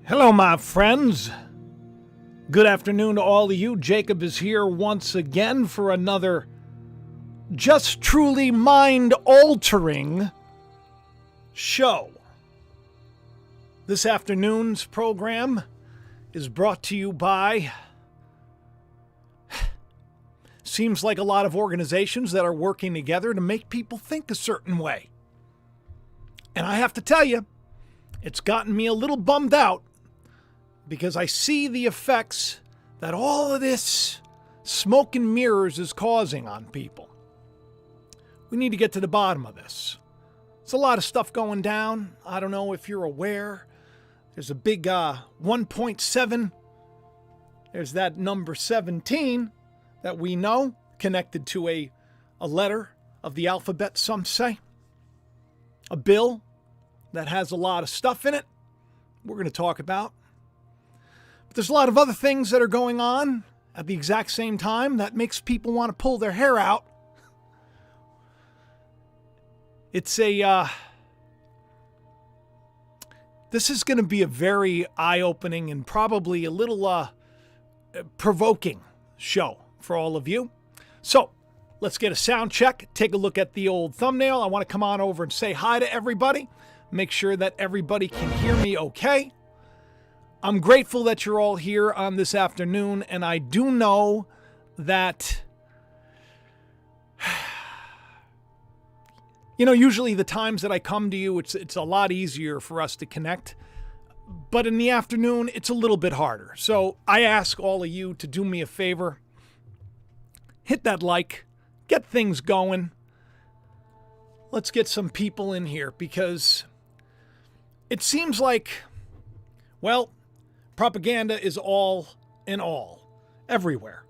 Hello, my friends. Good afternoon to all of you. Jacob is here once again for another just truly mind-altering show. This afternoon's program is brought to you by, seems like a lot of organizations that are working together to make people think a certain way. And I have to tell you, it's gotten me a little bummed out because I see the effects that all of this smoke and mirrors is causing on people. We need to get to the bottom of this. There's a lot of stuff going down. I don't know if you're aware. There's a big 1.7. There's that number 17 that we know, connected to a letter of the alphabet, some say. A bill that has a lot of stuff in it we're going to talk about. But there's a lot of other things that are going on at the exact same time that makes people want to pull their hair out. It's this is going to be a very eye-opening and probably a little provoking show for all of you. So let's get a sound check, take a look at the old thumbnail. I want to come on over and say hi to everybody. Make sure that everybody can hear me okay. I'm grateful that you're all here on this afternoon, and I do know that, usually the times that I come to you, it's a lot easier for us to connect. But in the afternoon, it's a little bit harder. So I ask all of you to do me a favor. Hit that like, get things going. Let's get some people in here because it seems like, well, propaganda is all in all, everywhere.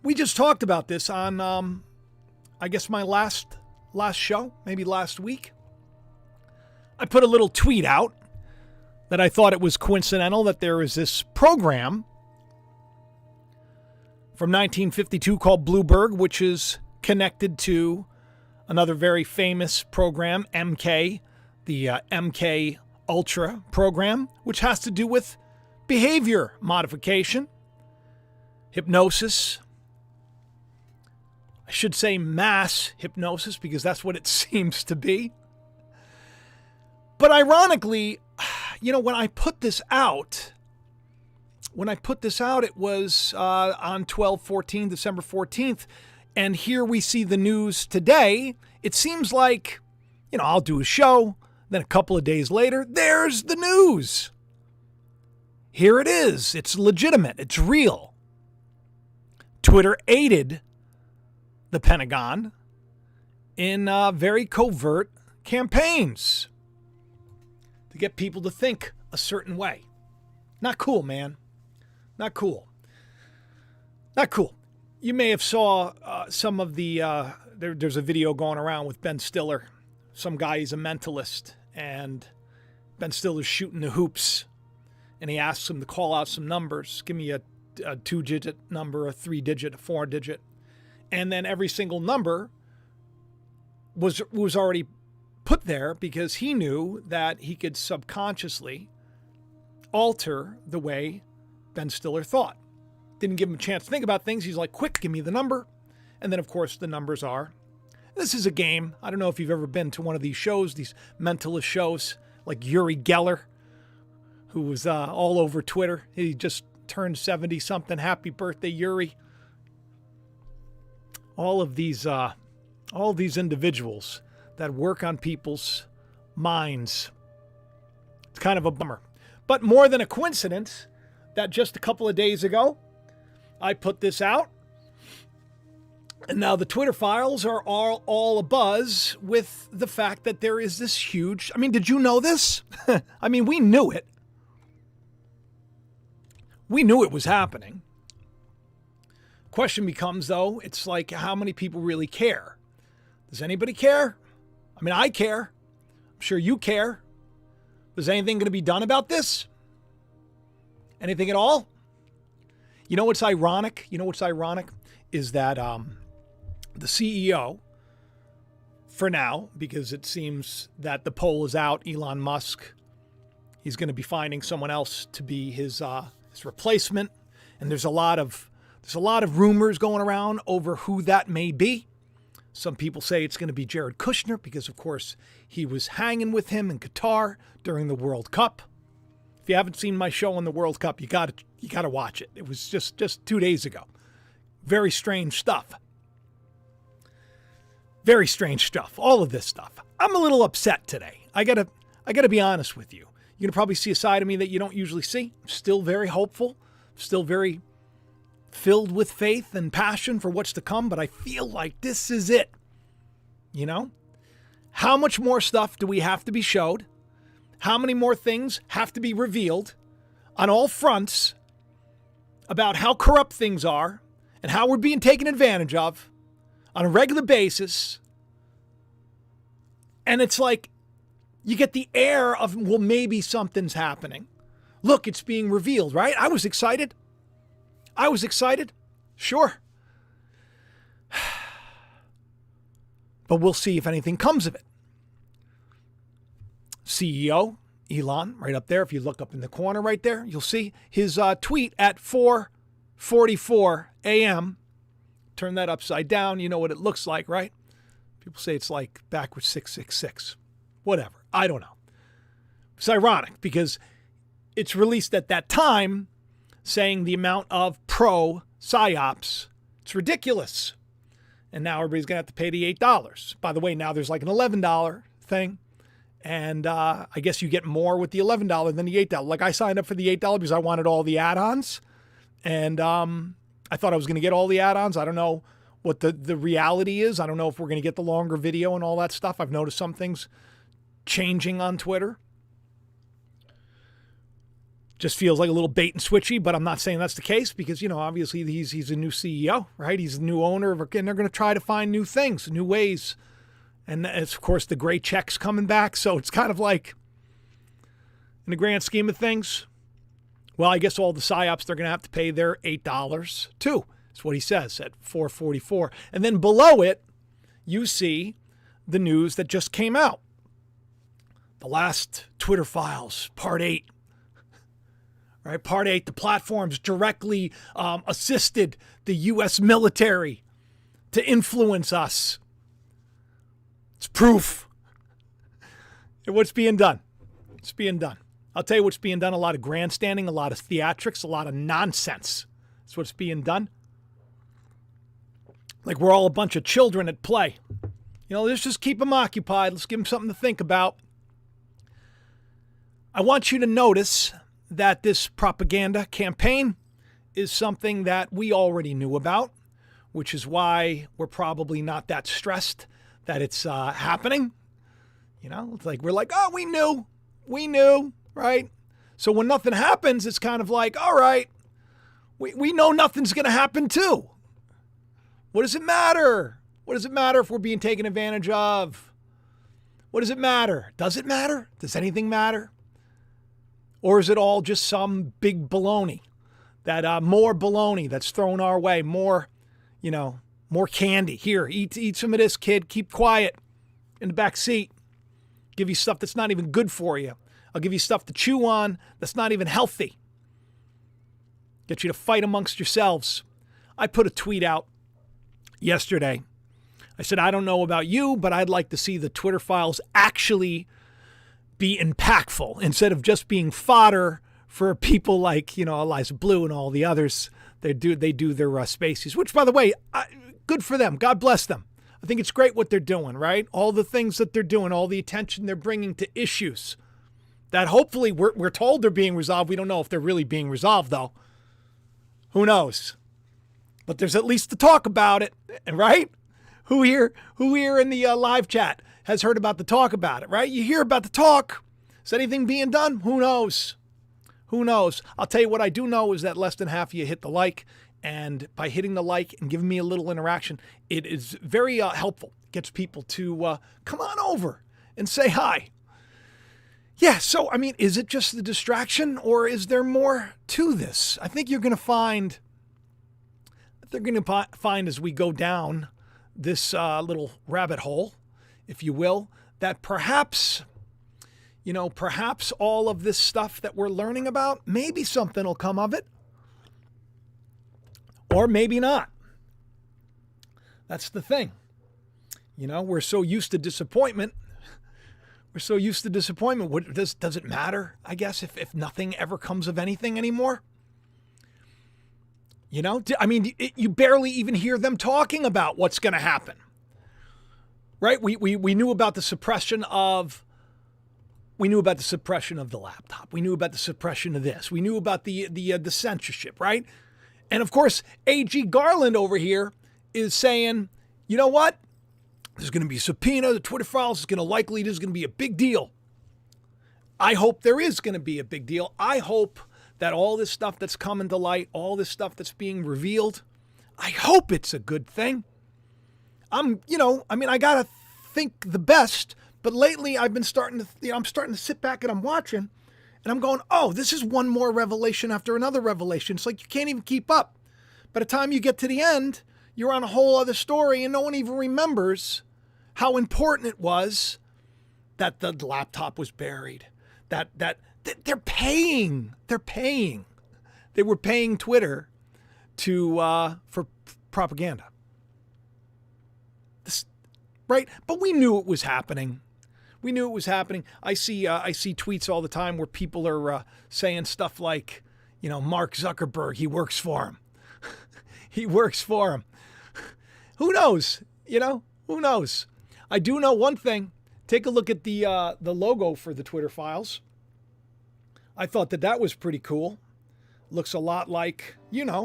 We just talked about this on, I guess my last show, maybe last week. I put a little tweet out that I thought it was coincidental that there is this program from 1952 called Bluebird, which is connected to another very famous program, MK, the MK Ultra program, which has to do with behavior modification, hypnosis. I should say mass hypnosis because that's what it seems to be. But ironically, when I put this out, it was on December 14th, and here we see the news today. It seems like, I'll do a show, then a couple of days later, there's the news. Here it is. It's legitimate. It's real. Twitter aided the Pentagon in very covert campaigns to get people to think a certain way. Not cool, man. Not cool. Not cool. You may have saw some of the, there's a video going around with Ben Stiller. Some guy, he's a mentalist, and Ben Stiller's shooting the hoops, and he asks him to call out some numbers. Give me a 2-digit number, a 3-digit, a 4-digit. And then every single number was already put there because he knew that he could subconsciously alter the way Ben Stiller thought. Didn't give him a chance to think about things. He's like, quick, give me the number. And then, of course, the numbers are. This is a game. I don't know if you've ever been to one of these shows, these mentalist shows, like Uri Geller, who was all over Twitter. He just turned 70-something. Happy birthday, Uri. All of these individuals that work on people's minds. It's kind of a bummer. But more than a coincidence that just a couple of days ago, I put this out, and now the Twitter files are all abuzz with the fact that there is this huge... did you know this? We knew it. We knew it was happening. Question becomes, though, it's like, how many people really care? Does anybody care? I care. I'm sure you care. Is anything going to be done about this? Anything at all? You know what's ironic? Is that the CEO, for now, because it seems that the poll is out, Elon Musk He's going to be finding someone else to be his replacement, and there's a lot of rumors going around over who that may be. Some people say it's going to be Jared Kushner because, of course, he was hanging with him in Qatar during the World Cup. If you haven't seen my show on the World Cup, you got to watch it. It was just 2 days ago. Very strange stuff. Very strange stuff. All of this stuff. I'm a little upset today. I gotta be honest with you. You're gonna probably see a side of me that you don't usually see. I'm still very hopeful. Still very filled with faith and passion for what's to come, but I feel like this is it. You know? How much more stuff do we have to be showed? How many more things have to be revealed on all fronts about how corrupt things are and how we're being taken advantage of on a regular basis? And it's like you get the air of, well, maybe something's happening. Look, it's being revealed, right? I was excited. Sure. But we'll see if anything comes of it. CEO Elon, right up there. If you look up in the corner right there, you'll see his tweet at 4:44 a.m. Turn that upside down. You know what it looks like, right? People say it's like backwards 666. Whatever. I don't know. It's ironic because it's released at that time saying the amount of pro-psyops, it's ridiculous. And now everybody's going to have to pay the $8. By the way, now there's like an $11 thing. And I guess you get more with the $11 than the $8. Like I signed up for the $8 because I wanted all the add-ons. And I thought I was going to get all the add-ons. I don't know what the reality is. I don't know if we're going to get the longer video and all that stuff. I've noticed some things changing on Twitter. Just feels like a little bait and switchy, but I'm not saying that's the case because, you know, obviously he's a new CEO, right? He's a new owner, and they're going to try to find new things, new ways. And it's, of course, the gray check's coming back. So it's kind of like, in the grand scheme of things, well, I guess all the psyops, they're going to have to pay their $8 too. That's what he says at 4:44. And then below it, you see the news that just came out. The last Twitter files, part 8. Right, part 8, the platforms directly assisted the U.S. military to influence us. It's proof. What's being done? It's being done. I'll tell you what's being done. A lot of grandstanding, a lot of theatrics, a lot of nonsense. That's what's being done. Like we're all a bunch of children at play. You know, let's just keep them occupied. Let's give them something to think about. I want you to notice that this propaganda campaign is something that we already knew about, which is why we're probably not that stressed that it's happening. You know, it's like we're like, oh, we knew, right? So when nothing happens, it's kind of like, all right, we know nothing's going to happen too. What does it matter? What does it matter if we're being taken advantage of? What does it matter? Does it matter? Does anything matter? Or is it all just some big baloney, that more baloney that's thrown our way, more, you know, more candy. Here, eat some of this, kid. Keep quiet in the back seat. Give you stuff that's not even good for you. I'll give you stuff to chew on that's not even healthy. Get you to fight amongst yourselves. I put a tweet out yesterday. I said, I don't know about you, but I'd like to see the Twitter files actually be impactful instead of just being fodder for people like, you know, Eliza Blue and all the others. They do their spaces, which, by the way, good for them. God bless them. I think it's great what they're doing, right? All the things that they're doing, all the attention they're bringing to issues that hopefully we're told they're being resolved. We don't know if they're really being resolved, though. Who knows? But there's at least to talk about it, right? Who here in the live chat has heard about the talk about it, right? You hear about the talk. Is anything being done? Who knows? Who knows? I'll tell you what I do know is that less than half of you hit the like. And by hitting the like and giving me a little interaction, it is very helpful. It gets people to come on over and say hi. Yeah, so, I mean, is it just the distraction or is there more to this? I think you're going to find, as we go down this little rabbit hole, if you will, that perhaps perhaps all of this stuff that we're learning about, maybe something will come of it. Or maybe not. That's the thing. We're so used to disappointment. What, does it matter, I guess, if nothing ever comes of anything anymore? You barely even hear them talking about what's going to happen. Right? We knew about the suppression of the laptop. We knew about the suppression of this. We knew about the censorship, right? And of course, A.G. Garland over here is saying, you know what? There's going to be a subpoena. The Twitter files is going to be a big deal. I hope there is going to be a big deal. I hope that all this stuff that's coming to light, all this stuff that's being revealed, I hope it's a good thing. I got to think the best, but lately I've been I'm starting to sit back and I'm watching and I'm going, oh, this is one more revelation after another revelation. It's like you can't even keep up. By the time you get to the end, you're on a whole other story and no one even remembers how important it was that the laptop was buried, that they're paying. They were paying Twitter for propaganda. Right? But we knew it was happening. I see tweets all the time where people are saying stuff like, Mark Zuckerberg, he works for him. He works for him. Who knows? Who knows? I do know one thing. Take a look at the logo for the Twitter files. I thought that was pretty cool. Looks a lot like, the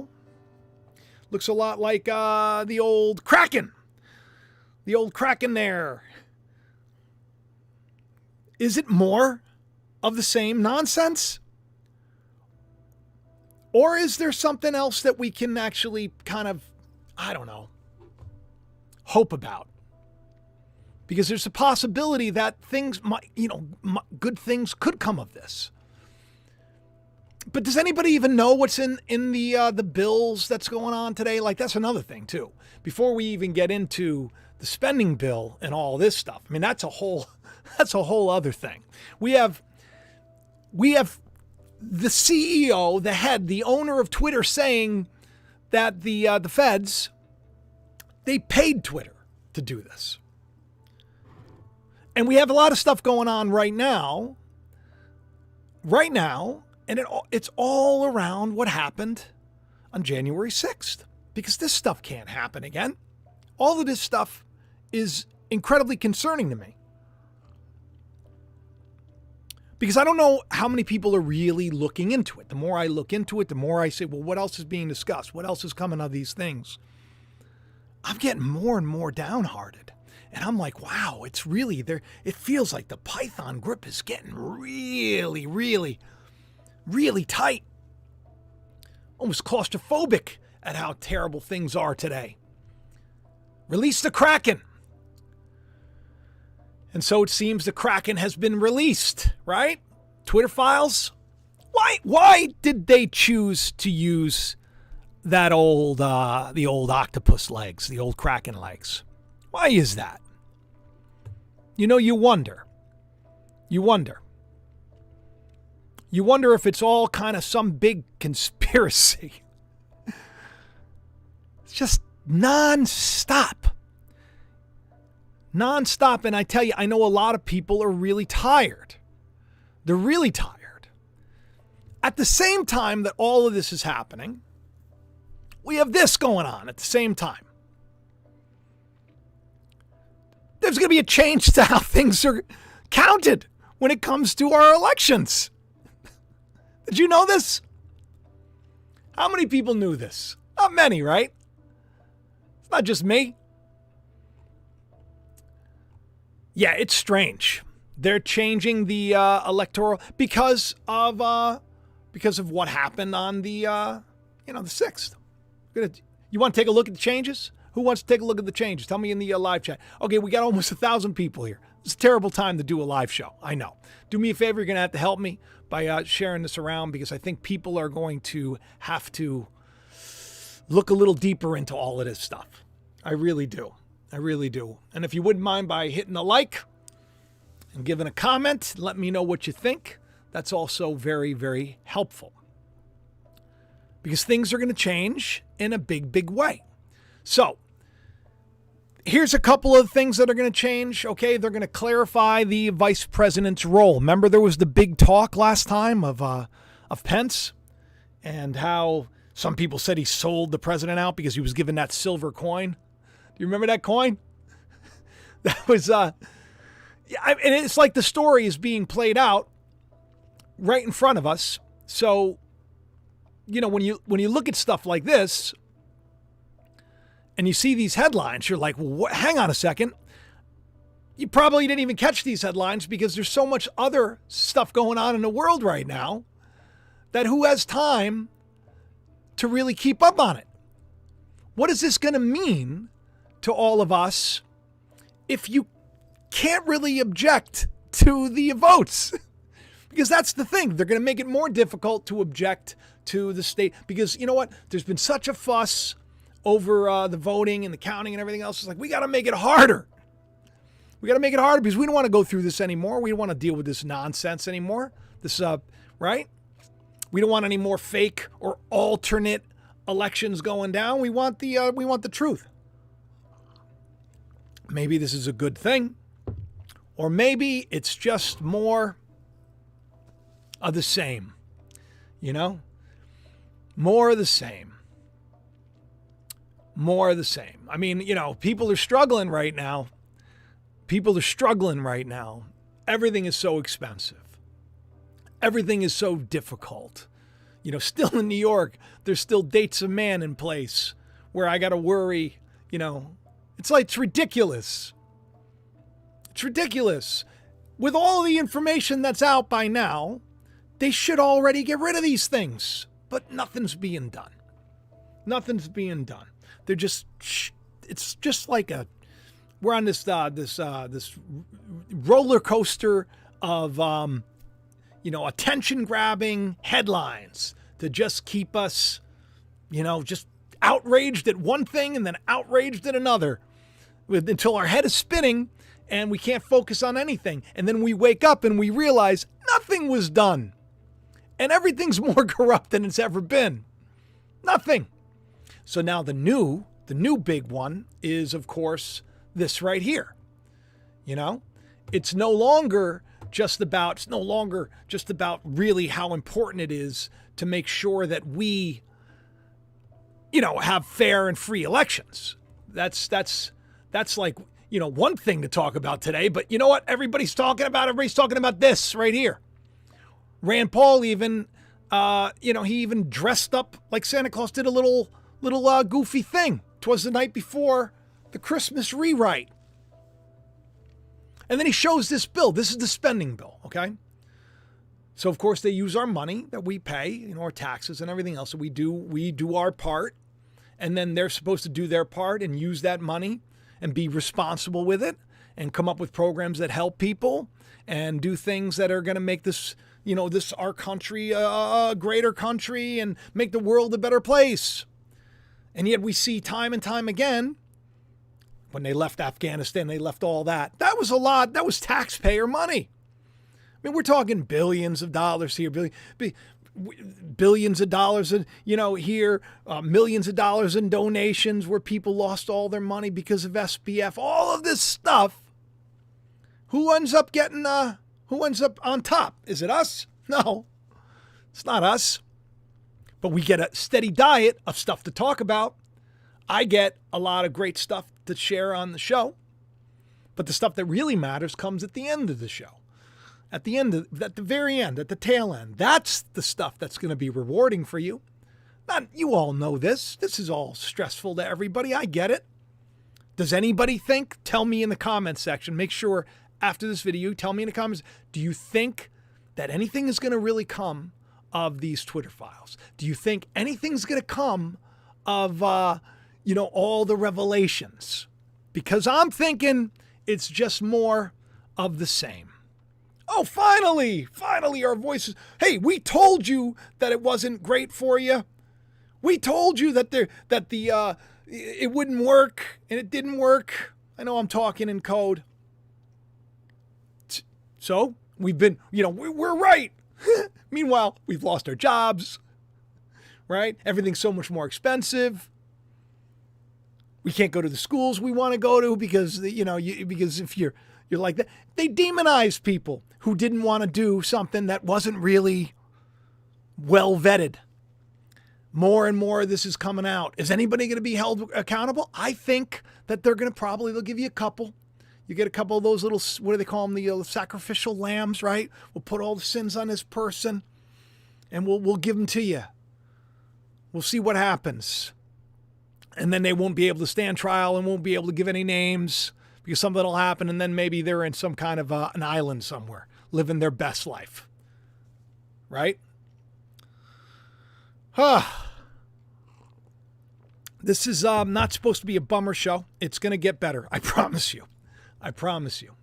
old Kraken. The old Kraken there. Is it more of the same nonsense? Or is there something else that we can actually kind of, hope about? Because there's a possibility that things might, good things could come of this. But does anybody even know what's in the bills that's going on today? Like, that's another thing too. Before we even get into the spending bill and all this stuff, I mean, that's a whole other thing. We have the CEO, the head, the owner of Twitter saying that the feds, they paid Twitter to do this. And we have a lot of stuff going on right now, and it's all around what happened on January 6th, because this stuff can't happen again. All of this stuff is incredibly concerning to me. Because I don't know how many people are really looking into it. The more I look into it, the more I say, well, what else is being discussed? What else is coming of these things? I'm getting more and more downhearted. And I'm like, wow, it's really there. It feels like the Python grip is getting really, really, really tight. Almost claustrophobic at how terrible things are today. Release the Kraken. And so it seems the Kraken has been released, right? Twitter files. Why did they choose to use that the old octopus legs, the old Kraken legs? Why is that? You wonder. You wonder if it's all kind of some big conspiracy. It's just nonstop. And I tell you, I know a lot of people are really tired. They're really tired. At the same time that all of this is happening, we have this going on at the same time. There's going to be a change to how things are counted when it comes to our elections. Did you know this? How many people knew this? Not many, right? It's not just me. Yeah, it's strange. They're changing the electoral because of what happened on the 6th. You want to take a look at the changes? Who wants to take a look at the changes? Tell me in the live chat. Okay, we got almost 1,000 people here. It's a terrible time to do a live show. I know. Do me a favor. You're going to have to help me by sharing this around, because I think people are going to have to look a little deeper into all of this stuff. I really do. And if you wouldn't mind by hitting the like and giving a comment. Let me know what you think. That's also very, very helpful. Because things are going to change in a big, big way. So, here's a couple of things that are going to change. Okay, they're going to clarify the vice president's role. Remember there was the big talk last time of Pence and how some people said he sold the president out because he was given that silver coin. Do you remember that coin? That was, and it's like the story is being played out right in front of us. So, when you look at stuff like this and you see these headlines, you're like, well, hang on a second. You probably didn't even catch these headlines because there's so much other stuff going on in the world right now that who has time to really keep up on it? What is this going to mean to all of us if you can't really object to the votes? Because that's the thing. They're going to make it more difficult to object to the state. Because you know what? There's been such a fuss over the voting and the counting and everything else. It's like, we got to make it harder. We got to make it harder because we don't want to go through this anymore. We don't want to deal with this nonsense anymore. This, right? We don't want any more fake or alternate elections going down. We want the truth. Maybe this is a good thing. Or maybe it's just more of the same. More of the same. More of the same. I mean, people are struggling right now. Everything is so expensive. Everything is so difficult. Still in New York, there's still dates of man in place where I got to worry, It's like, it's ridiculous. It's ridiculous. With all the information that's out by now, they should already get rid of these things. But nothing's being done. Nothing's being done. They're just, it's just like we're on this roller coaster of, attention-grabbing headlines to just keep us, just outraged at one thing and then outraged at another until our head is spinning and we can't focus on anything. And then we wake up and we realize nothing was done. And everything's more corrupt than it's ever been. Nothing. So now the new big one is, of course, this right here. It's no longer just about really how important it is to make sure that we, have fair and free elections. That's like, one thing to talk about today, but you know what? Everybody's talking about this right here. Rand Paul even, he even dressed up like Santa Claus, did a little goofy thing. 'Twas the night before the Christmas rewrite. And then he shows this bill. This is the spending bill, okay? So, of course, they use our money that we pay, our taxes and everything else. So we do our part. And then they're supposed to do their part and use that money and be responsible with it and come up with programs that help people and do things that are going to make this, our country a greater country and make the world a better place. And yet we see time and time again, when they left Afghanistan, they left all that. That was a lot. That was taxpayer money. I mean, we're talking billions of dollars here, billions of dollars, here, millions of dollars in donations where people lost all their money because of SBF. All of this stuff. Who ends up on top? Is it us? No, it's not us. But we get a steady diet of stuff to talk about. I get a lot of great stuff to share on the show. But the stuff that really matters comes at the end of the show. At the very end, at the tail end. That's the stuff that's going to be rewarding for you. You all know this. This is all stressful to everybody. I get it. Does anybody think? Tell me in the comments section. Make sure after this video, tell me in the comments, do you think that anything is going to really come of these Twitter files? Do you think anything's going to come of, all the revelations? Because I'm thinking it's just more of the same. Oh, finally, our voices. Hey, we told you that it wasn't great for you. We told you that it wouldn't work, and it didn't work. I know I'm talking in code. So we've been, we're right. Meanwhile, we've lost our jobs, right? Everything's so much more expensive. We can't go to the schools we want to go to because, because if you're like that, they demonize people who didn't want to do something that wasn't really well vetted. More and more of this is coming out. Is anybody going to be held accountable? I think that they'll give you a couple. You get a couple of those little, what do they call them? The sacrificial lambs, right? We'll put all the sins on this person and we'll give them to you. We'll see what happens. And then they won't be able to stand trial and won't be able to give any names because something will happen. And then maybe they're in some kind of an island somewhere, living their best life. Right? This is not supposed to be a bummer show. It's going to get better. I promise you. I promise you.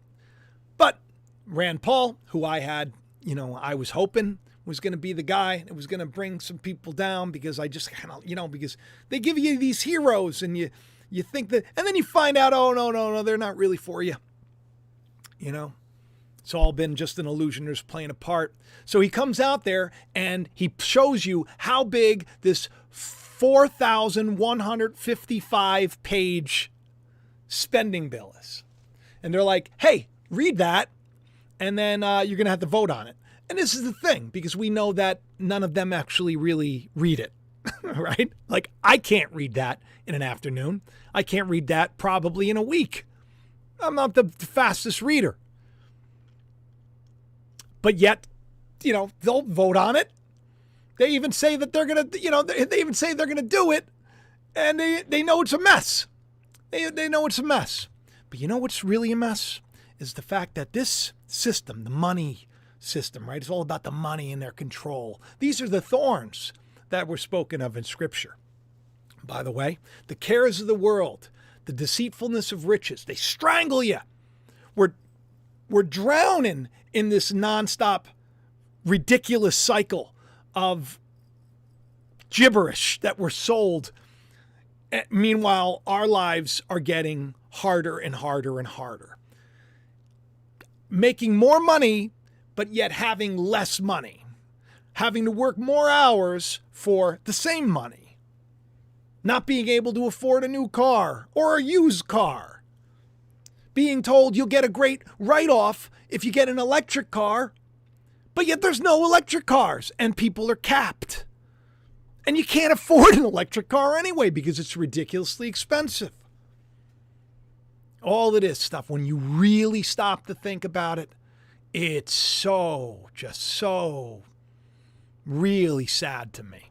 But Rand Paul, who I had, I was hoping was going to be the guy that was going to bring some people down because I just kind of, because they give you these heroes and you think that, and then you find out, oh, no, they're not really for you. It's all been just an illusion. They're just playing a part. So he comes out there and he shows you how big this 4,155 page spending bill is. And they're like, hey, read that. And then you're going to have to vote on it. And this is the thing, because we know that none of them actually really read it, right? Like, I can't read that in an afternoon. I can't read that probably in a week. I'm not the fastest reader. But yet, they'll vote on it. They even say that they're going to, they even say they're going to do it. And they know it's a mess. They know it's a mess. But you know what's really a mess? Is the fact that this system, the money system, right? It's all about the money and their control. These are the thorns that were spoken of in Scripture. By the way, the cares of the world, the deceitfulness of riches, they strangle you. We're drowning in this nonstop, ridiculous cycle of gibberish that we're sold. Meanwhile, our lives are getting harder and harder and harder. Making more money, but yet having less money. Having to work more hours for the same money. Not being able to afford a new car or a used car. Being told you'll get a great write-off if you get an electric car, but yet there's no electric cars and people are capped. And you can't afford an electric car anyway because it's ridiculously expensive. All of this stuff, when you really stop to think about it, it's so really sad to me.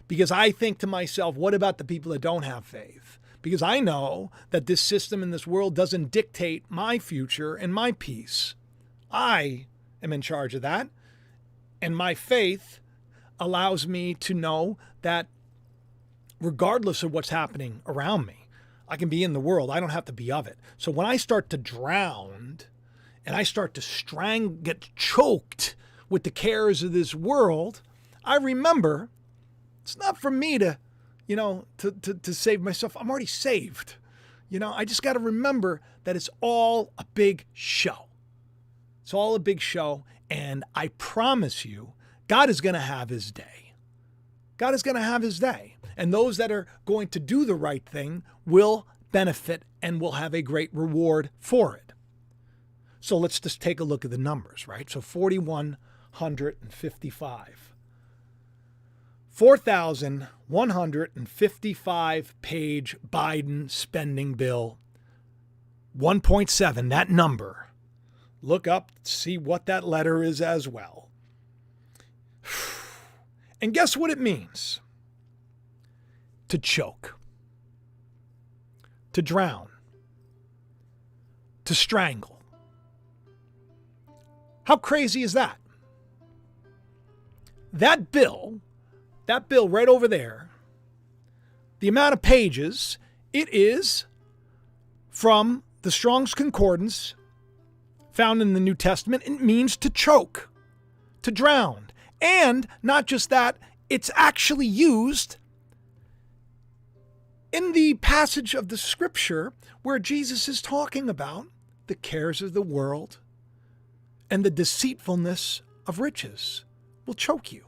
Because I think to myself, what about the people that don't have faith? Because I know that this system in this world doesn't dictate my future and my peace. I am in charge of that. And my faith allows me to know that regardless of what's happening around me, I can be in the world. I don't have to be of it. So when I start to drown and I start to get choked with the cares of this world, I remember it's not for me to save myself. I'm already saved. I just got to remember that it's all a big show. It's all a big show. And I promise you, God is going to have his day. God is going to have his day. And those that are going to do the right thing will benefit and will have a great reward for it. So let's just take a look at the numbers, right? So 4,155. 4,155 page Biden spending bill, 1.7, that number. Look up, see what that letter is as well. And guess what it means? To choke, to drown, to strangle. How crazy is that? That bill right over there, the amount of pages, it is from the Strong's Concordance found in the New Testament. It means to choke, to drown. And not just that, it's actually used in the passage of the Scripture where Jesus is talking about the cares of the world and the deceitfulness of riches will choke you.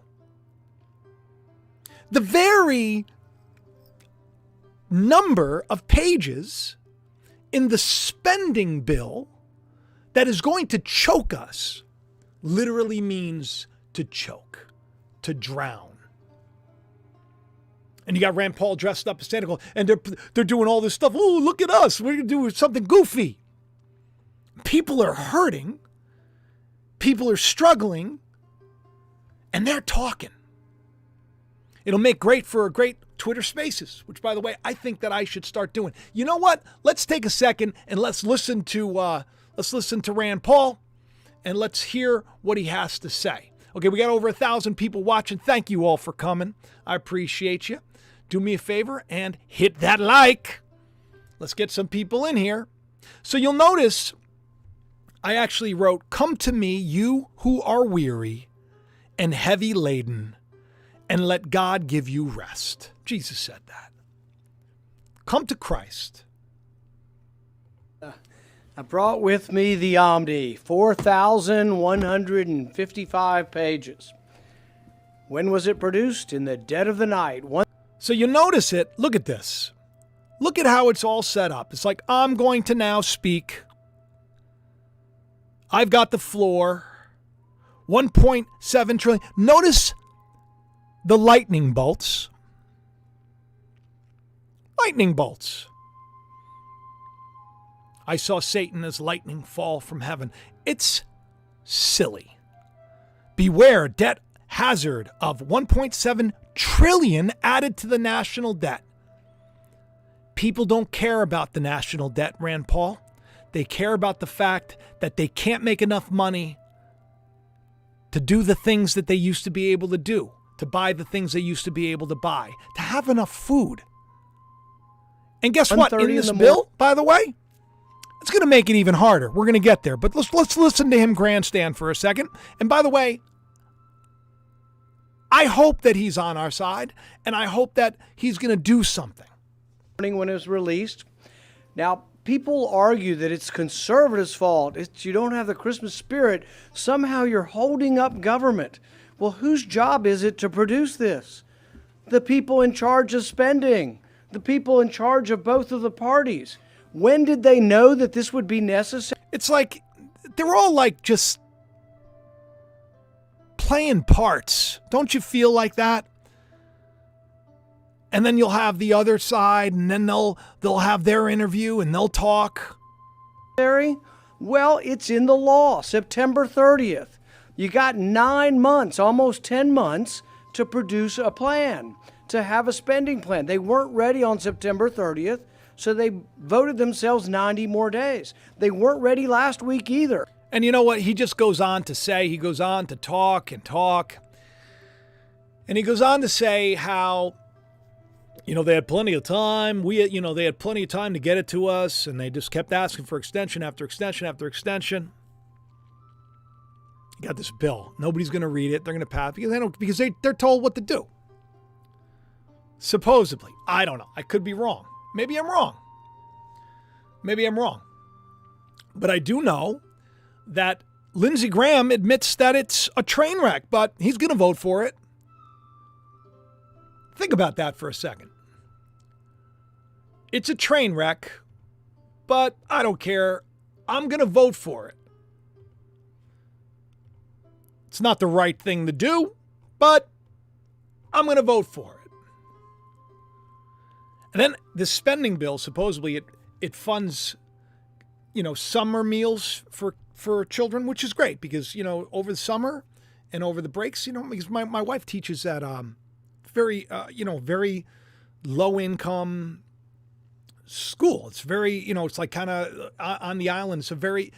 The very number of pages in the spending bill that is going to choke us literally means to choke, to drown. And you got Rand Paul dressed up as Santa Claus, and they're doing all this stuff. Oh, look at us. We're going to do something goofy. People are hurting. People are struggling. And they're talking. It'll make great for a great Twitter Spaces, which, by the way, I think that I should start doing. You know what? Let's take a second and let's listen to Rand Paul, and let's hear what he has to say. Okay, we got over 1,000 people watching. Thank you all for coming. I appreciate you. Do me a favor and hit that like. Let's get some people in here. So you'll notice I actually wrote, "Come to me, you who are weary and heavy laden, and let God give you rest." Jesus said that. Come to Christ. I brought with me the Omni, 4,155 pages. When was it produced? In the dead of the night. So you notice it. Look at this. Look at how it's all set up. It's like, I'm going to now speak. I've got the floor. 1.7 trillion. Notice the lightning bolts. Lightning bolts. I saw Satan as lightning fall from heaven. It's silly. Beware debt hazard of 1.7 trillion added to the national debt. People don't care about the national debt, Rand Paul. They care about the fact that they can't make enough money to do the things that they used to be able to do, to buy the things they used to be able to buy, to have enough food. And guess what? In this bill, by the way, it's going to make it even harder. We're going to get there. But let's listen to him grandstand for a second. And by the way, I hope that he's on our side, and I hope that he's going to do something. When it was released. Now, people argue that it's conservatives' fault. You don't have the Christmas spirit. Somehow you're holding up government. Well, whose job is it to produce this? The people in charge of spending. The people in charge of both of the parties. When did they know that this would be necessary? It's like they're all like just playing parts. Don't you feel like that? And then you'll have the other side, and then they'll have their interview and they'll talk. Well, it's in the law, September 30th. You got 9 months, almost 10 months to produce a plan, to have a spending plan. They weren't ready on September 30th. So they voted themselves 90 more days. They weren't ready last week either. And you know what? He just goes on to say, he goes on to talk and talk. And he goes on to say how, they had plenty of time. They had plenty of time to get it to us. And they just kept asking for extension after extension after extension. You got this bill. Nobody's going to read it. They're going to pass because they're told what to do. Supposedly. I don't know. I could be wrong. Maybe I'm wrong. But I do know that Lindsey Graham admits that it's a train wreck, but he's going to vote for it. Think about that for a second. It's a train wreck, but I don't care. I'm going to vote for it. It's not the right thing to do, but I'm going to vote for it. And then the spending bill, supposedly it funds, summer meals for children, which is great because, over the summer and over the breaks, because my wife teaches at very low income school. It's very, it's like kind of on the island. It's a very,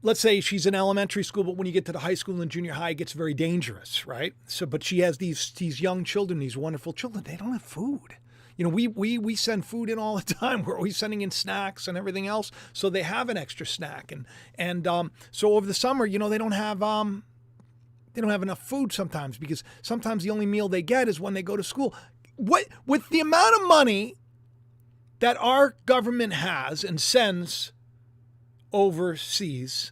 let's say she's in elementary school, but when you get to the high school and junior high, it gets very dangerous, right? So, but she has these young children, these wonderful children. They don't have food. We send food in all the time. We're always sending in snacks and everything else, so they have an extra snack. And so over the summer, they don't have enough food sometimes because sometimes the only meal they get is when they go to school. With the amount of money that our government has and sends overseas,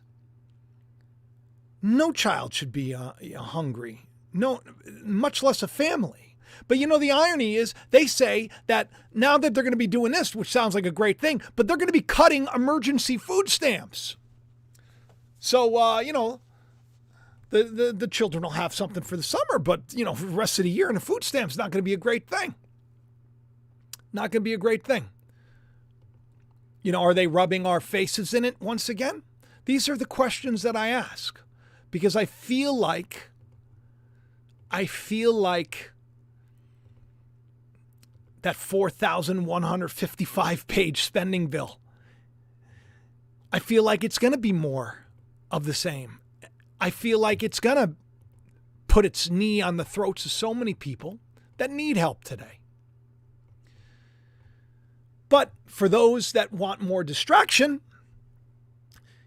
No child should be hungry. No, much less a family. But the irony is they say that now that they're going to be doing this, which sounds like a great thing, but they're going to be cutting emergency food stamps. So, the children will have something for the summer, but, for the rest of the year, and the food stamp's not going to be a great thing. Not going to be a great thing. Are they rubbing our faces in it once again? These are the questions that I ask because I feel like that 4,155-page spending bill, I feel like it's going to be more of the same. I feel like it's going to put its knee on the throats of so many people that need help today. But for those that want more distraction,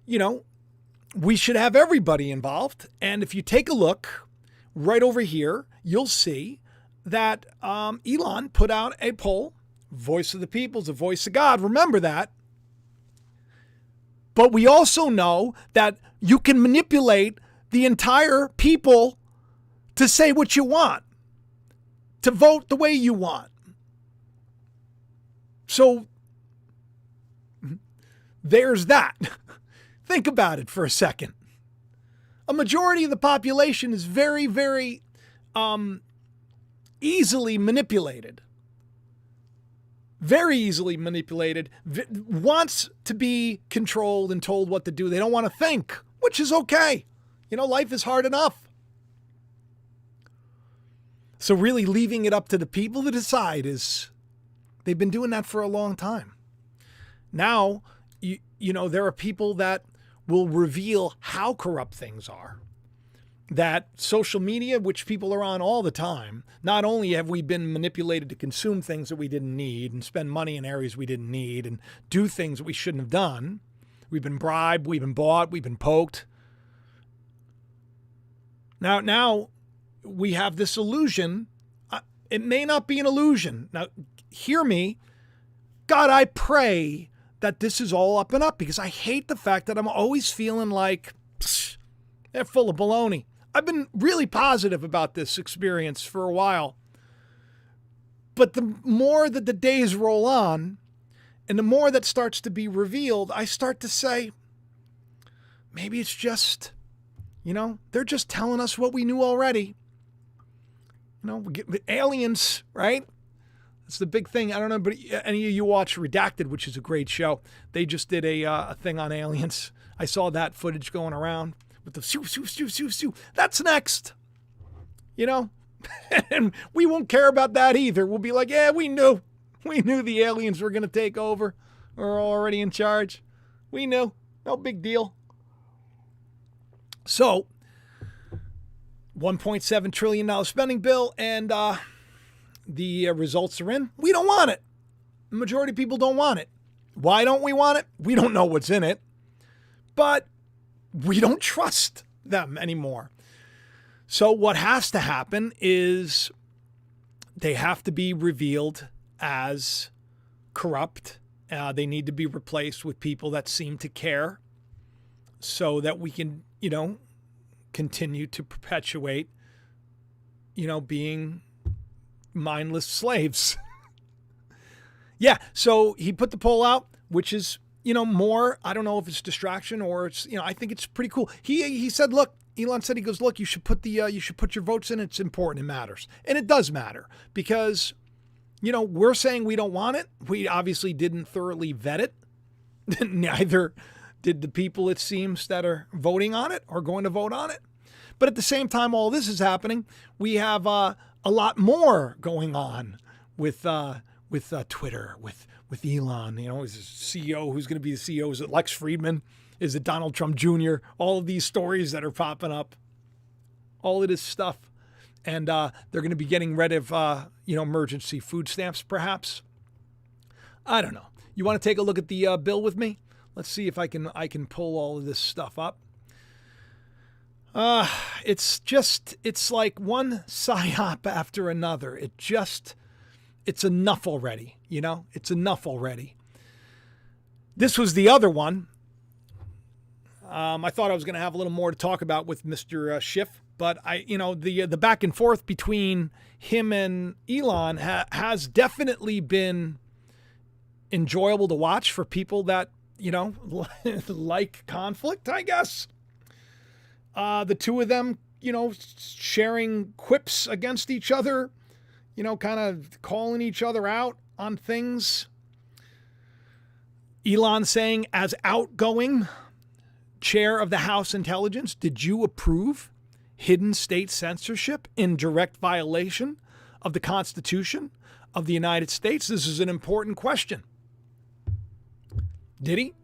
we should have everybody involved. And if you take a look right over here, you'll see that Elon put out a poll. Voice of the people is the voice of God. Remember that. But we also know that you can manipulate the entire people to say what you want, to vote the way you want. So there's that. Think about it for a second. A majority of the population is very, very easily manipulated. Very easily manipulated. Wants to be controlled and told what to do. They don't want to think, which is okay. Life is hard enough. So really leaving it up to the people to decide they've been doing that for a long time. Now, there are people that will reveal how corrupt things are. That social media, which people are on all the time, not only have we been manipulated to consume things that we didn't need and spend money in areas we didn't need and do things that we shouldn't have done. We've been bribed, we've been bought, we've been poked. Now we have this illusion. It may not be an illusion. Now, hear me. God, I pray that this is all up and up because I hate the fact that I'm always feeling like they're full of baloney. I've been really positive about this experience for a while. But the more that the days roll on and the more that starts to be revealed, I start to say, maybe it's just, they're just telling us what we knew already. We get aliens, right? It's the big thing. I don't know, but any of you watch Redacted, which is a great show. They just did a thing on aliens. I saw that footage going around with the shoo, shoo, shoo, shoo, shoo. That's next. And we won't care about that either. We'll be like, yeah, we knew. We knew the aliens were going to take over. We're already in charge. We knew. No big deal. So, $1.7 trillion spending bill, and the results are in. We don't want it. The majority of people don't want it. Why don't we want it? We don't know what's in it. But we don't trust them anymore. So what has to happen is they have to be revealed as corrupt. They need to be replaced with people that seem to care so that we can, continue to perpetuate, being mindless slaves. Yeah, so he put the poll out, which is, more, I don't know if it's distraction or it's, I think it's pretty cool. He said, look, Elon said, he goes, look, you should put your votes in. It's important. It matters. And it does matter because, we're saying we don't want it. We obviously didn't thoroughly vet it. Neither did the people, it seems, that are voting on it or going to vote on it. But at the same time, all this is happening. We have a lot more going on with Twitter, with Elon. He's a CEO. Who's going to be the CEO? Is it Lex Friedman? Is it Donald Trump Jr.? All of these stories that are popping up. All of this stuff. And they're going to be getting rid of, emergency food stamps, perhaps. I don't know. You want to take a look at the bill with me? Let's see if I can pull all of this stuff up. It's like one psyop after another. It's enough already, It's enough already. This was the other one. I thought I was going to have a little more to talk about with Mr. Schiff, but the back and forth between him and Elon has definitely been enjoyable to watch for people that, like conflict, I guess. The two of them, sharing quips against each other, kind of calling each other out on things. Elon saying, as outgoing chair of the House Intelligence, did you approve hidden state censorship in direct violation of the Constitution of the United States? This is an important question. Did he?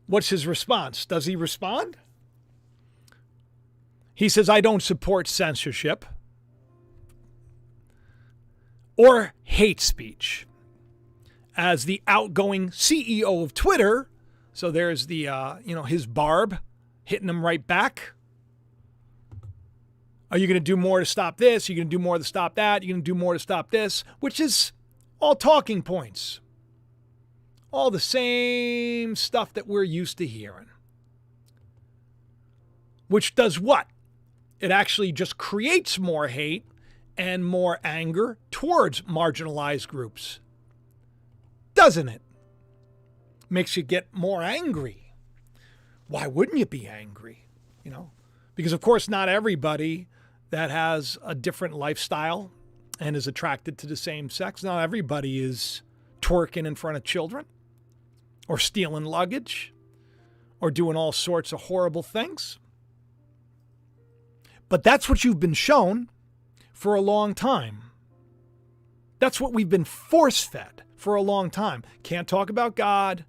What's his response? Does he respond? He says, I don't support censorship or hate speech. As the outgoing CEO of Twitter, so there's the, his barb hitting him right back. Are you going to do more to stop this? Are you going to do more to stop that? Are you going to do more to stop this? Which is all talking points. All the same stuff that we're used to hearing. Which does what? It actually just creates more hate and more anger towards marginalized groups. Doesn't it? Makes you get more angry. Why wouldn't you be angry? Because of course not everybody that has a different lifestyle and is attracted to the same sex, not everybody is twerking in front of children or stealing luggage or doing all sorts of horrible things. But that's what you've been shown for a long time. That's what we've been force-fed for a long time. Can't talk about God.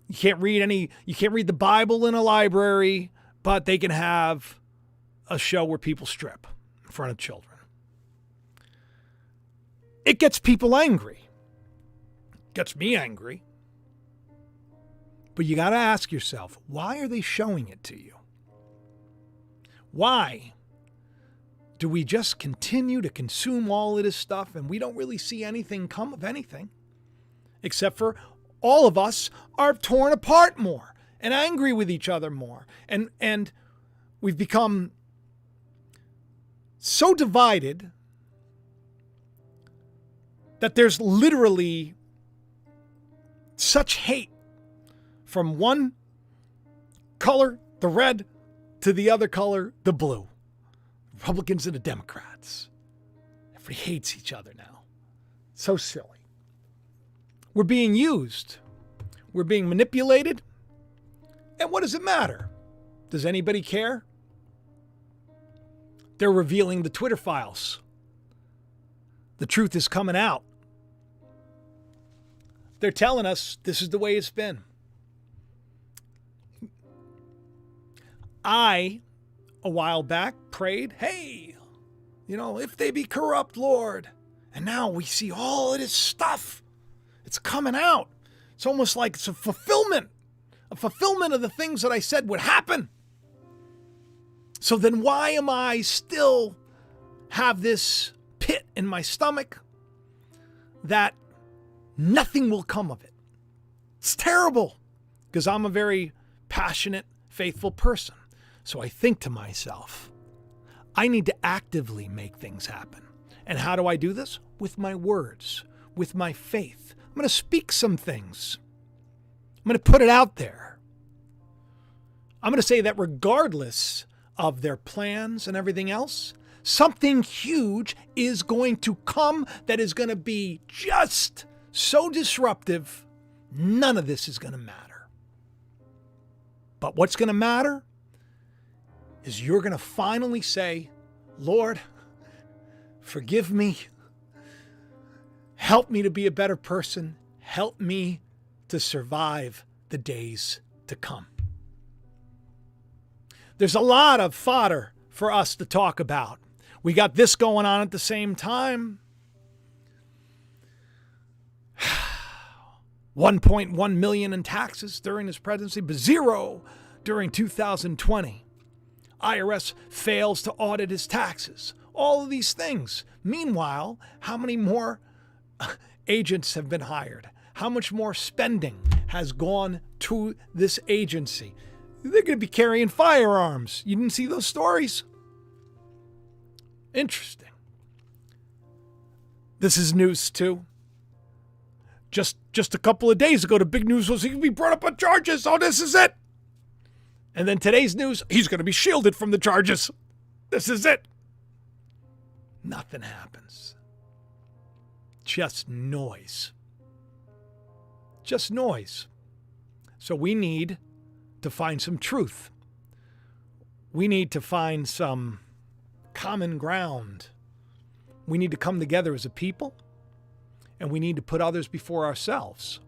You can't read the Bible in a library, but they can have a show where people strip in front of children. It gets people angry. It gets me angry. But you got to ask yourself, why are they showing it to you? Why do we just continue to consume all of this stuff and we don't really see anything come of anything? Except for all of us are torn apart more and angry with each other more. And we've become so divided that there's literally such hate from one color, the red, to the other color, the blue. Republicans and the Democrats. Everybody hates each other now. So silly. We're being used. We're being manipulated. And what does it matter? Does anybody care? They're revealing the Twitter files. The truth is coming out. They're telling us this is the way it's been. I, a while back, prayed, hey, if they be corrupt, Lord. And now we see all of this stuff. It's coming out. It's almost like it's a fulfillment of the things that I said would happen. So then why am I still have this pit in my stomach that nothing will come of it? It's terrible because I'm a very passionate, faithful person. So I think to myself, I need to actively make things happen. And how do I do this? With my words, with my faith. I'm going to speak some things. I'm going to put it out there. I'm going to say that regardless of their plans and everything else, something huge is going to come that is going to be just so disruptive, none of this is going to matter. But what's going to matter is you're going to finally say, Lord, forgive me. Help me to be a better person. Help me to survive the days to come. There's a lot of fodder for us to talk about. We got this going on at the same time. 1.1 million in taxes during his presidency, but zero during 2020. IRS fails to audit his taxes. All of these things. Meanwhile, how many more agents have been hired? How much more spending has gone to this agency. They're going to be carrying firearms. You didn't see those stories? Interesting. This is news too. Just a couple of days ago, the big news was he could be brought up on charges. Oh, this is it. And then today's news, he's going to be shielded from the charges. This is it. Nothing happens. Just noise. Just noise. So we need to find some truth. We need to find some common ground. We need to come together as a people, and we need to put others before ourselves.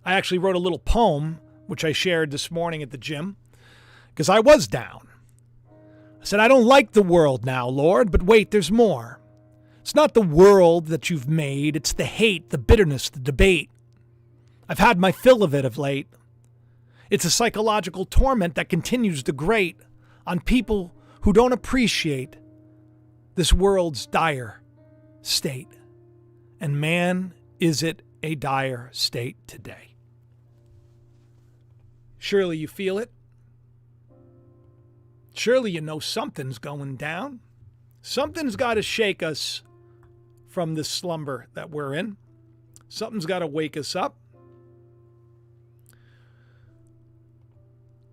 I actually wrote a little poem, which I shared this morning at the gym, because I was down. I said, I don't like the world now, Lord, but wait, there's more. It's not the world that you've made, it's the hate, the bitterness, the debate. I've had my fill of it of late. It's a psychological torment that continues to grate on people who don't appreciate this world's dire state. And man, is it a dire state today. Surely you feel it. Surely you know something's going down. Something's got to shake us from this slumber that we're in. Something's got to wake us up.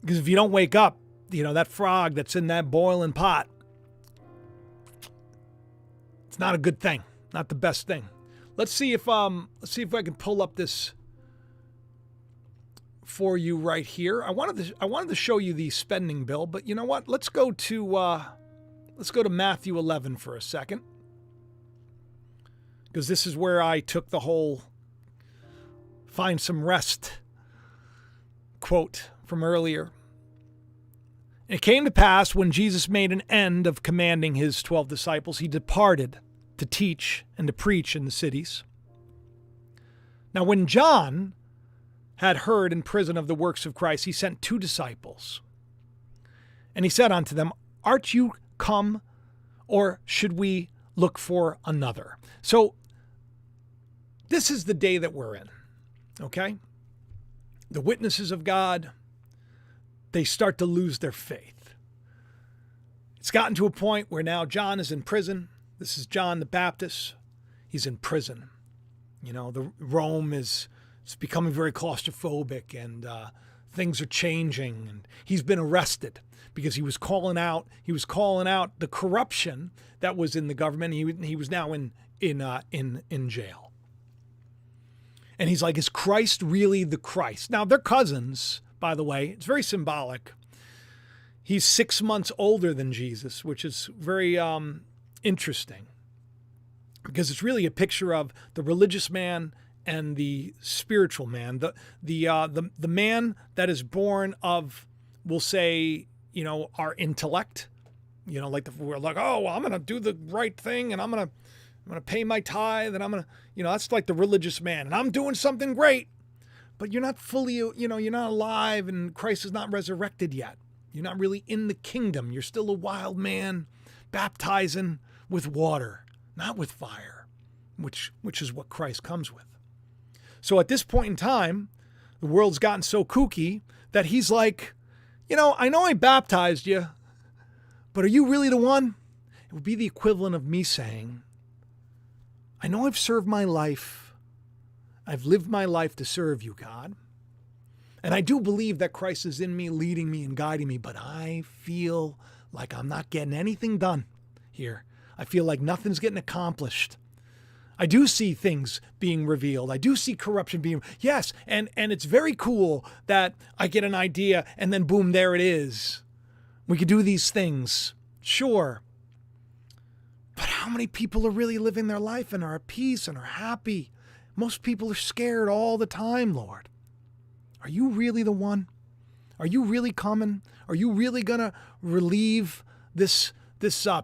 Because if you don't wake up, that frog that's in that boiling pot, it's not a good thing. Not the best thing. Let's see if I can pull up this for you right here. I wanted to show you the spending bill, but you know what? Let's go to Matthew 11 for a second, because this is where I took the whole "find some rest" quote from earlier. It came to pass when Jesus made an end of commanding his 12 disciples, he departed to teach and to preach in the cities. Now, when John had heard in prison of the works of Christ, he sent 2 disciples. And he said unto them, Art you come, or should we look for another? So, this is the day that we're in, okay? The witnesses of God, they start to lose their faith. It's gotten to a point where now John is in prison. This is John the Baptist. He's in prison. The Rome is becoming very claustrophobic, and things are changing. And he's been arrested because he was calling out the corruption that was in the government. He was now in jail. And he's like, is Christ really the Christ? Now, they're cousins, by the way. It's very symbolic. He's 6 months older than Jesus, which is very interesting, because it's really a picture of the religious man and the spiritual man, the man that is born of, we'll say, our intellect, we're like, oh, well, I'm going to do the right thing, and I'm going to pay my tithe, and I'm going to, that's like the religious man, and I'm doing something great, but you're not fully, you're not alive, and Christ is not resurrected yet. You're not really in the kingdom. You're still a wild man baptizing with water, not with fire, which is what Christ comes with. So at this point in time, the world's gotten so kooky that he's like, I know I baptized you, but are you really the one? It would be the equivalent of me saying, I know I've served my life. I've lived my life to serve you, God. And I do believe that Christ is in me, leading me and guiding me, but I feel like I'm not getting anything done here. I feel like nothing's getting accomplished. I do see things being revealed. I do see corruption being, yes, and it's very cool that I get an idea and then boom, there it is. We could do these things, sure. But how many people are really living their life and are at peace and are happy? Most people are scared all the time, Lord. Are you really the one? Are you really coming? Are you really going to relieve this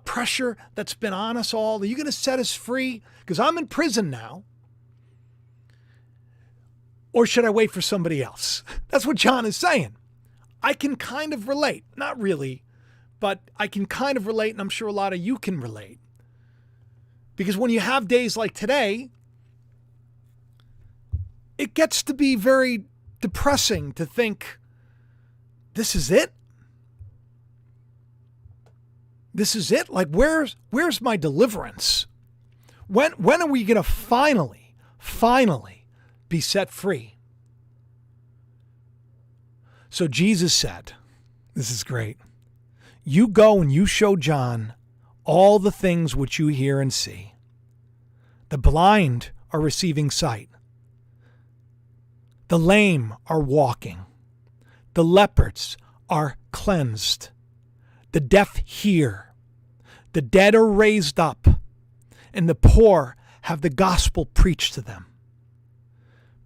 pressure that's been on us all? Are you going to set us free? Because I'm in prison now. Or should I wait for somebody else? That's what John is saying. I can kind of relate. Not really, but I can kind of relate, and I'm sure a lot of you can relate. Because when you have days like today, it gets to be very depressing to think, this is it? This is it? Like, where's my deliverance? When are we going to finally be set free? So Jesus said, this is great. You go and you show John all the things which you hear and see. The blind are receiving sight. The lame are walking. The lepers are cleansed. The deaf hear. The dead are raised up. And the poor have the gospel preached to them.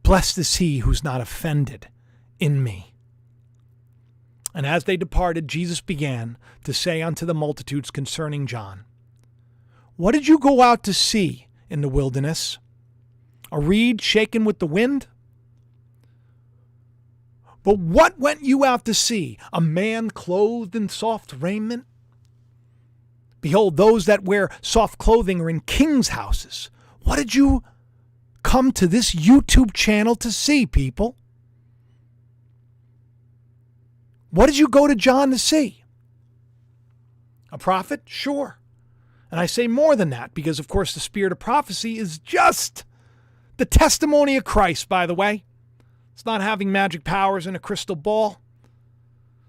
Blessed is he who's not offended in me. And as they departed, Jesus began to say unto the multitudes concerning John, what did you go out to see in the wilderness? A reed shaken with the wind? But what went you out to see? A man clothed in soft raiment? Behold, those that wear soft clothing are in kings' houses. What did you come to this YouTube channel to see, people? What did you go to John to see? A prophet? Sure. And I say more than that because, of course, the spirit of prophecy is just the testimony of Christ, by the way. It's not having magic powers and a crystal ball.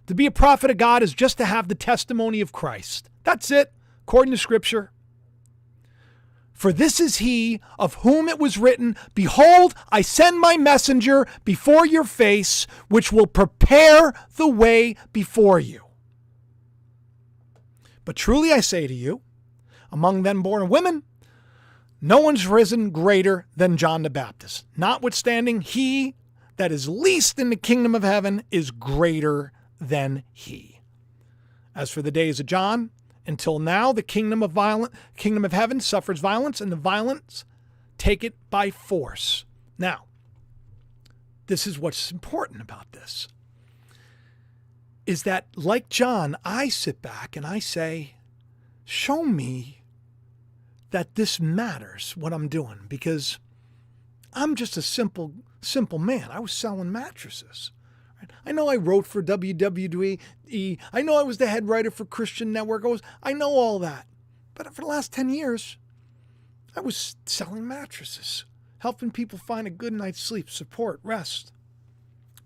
To be a prophet of God is just to have the testimony of Christ. That's it, according to Scripture. For this is he of whom it was written, behold, I send my messenger before your face, which will prepare the way before you. But truly I say to you, among them born of women, no one's risen greater than John the Baptist. Notwithstanding, he that is least in the kingdom of heaven is greater than he. As for the days of John, until now, the kingdom of heaven suffers violence, and the violence take it by force. Now, this is what's important about this, is that, like John, I sit back and I say, show me that this matters, what I'm doing, because I'm just a simple man. I was selling mattresses. I know I wrote for WWE. I know I was the head writer for Christian Network. I know all that. But for the last 10 years, I was selling mattresses, helping people find a good night's sleep, support, rest,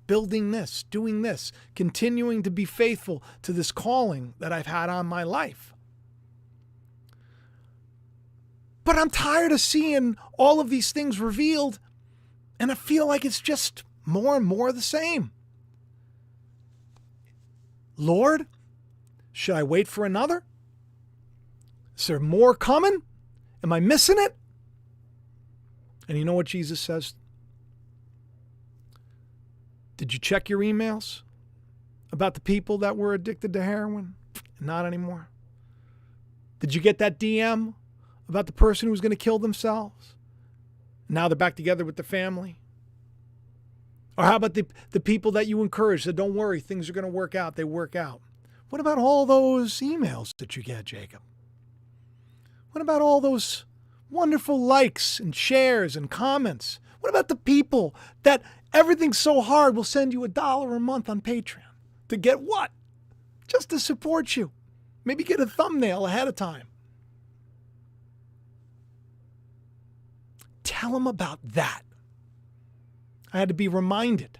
building this, doing this, continuing to be faithful to this calling that I've had on my life. But I'm tired of seeing all of these things revealed, and I feel like it's just more and more the same. Lord, should I wait for another? Is there more coming? Am I missing it? And you know what Jesus says? Did you check your emails about the people that were addicted to heroin? Not anymore. Did you get that DM about the person who was going to kill themselves? Now they're back together with the family. Or how about the people that you encourage that don't worry, things are going to work out, they work out? What about all those emails that you get, Jacob? What about all those wonderful likes and shares and comments? What about the people that everything's so hard will send you $1 a month on Patreon? To get what? Just to support you. Maybe get a thumbnail ahead of time. Tell them about that. I had to be reminded.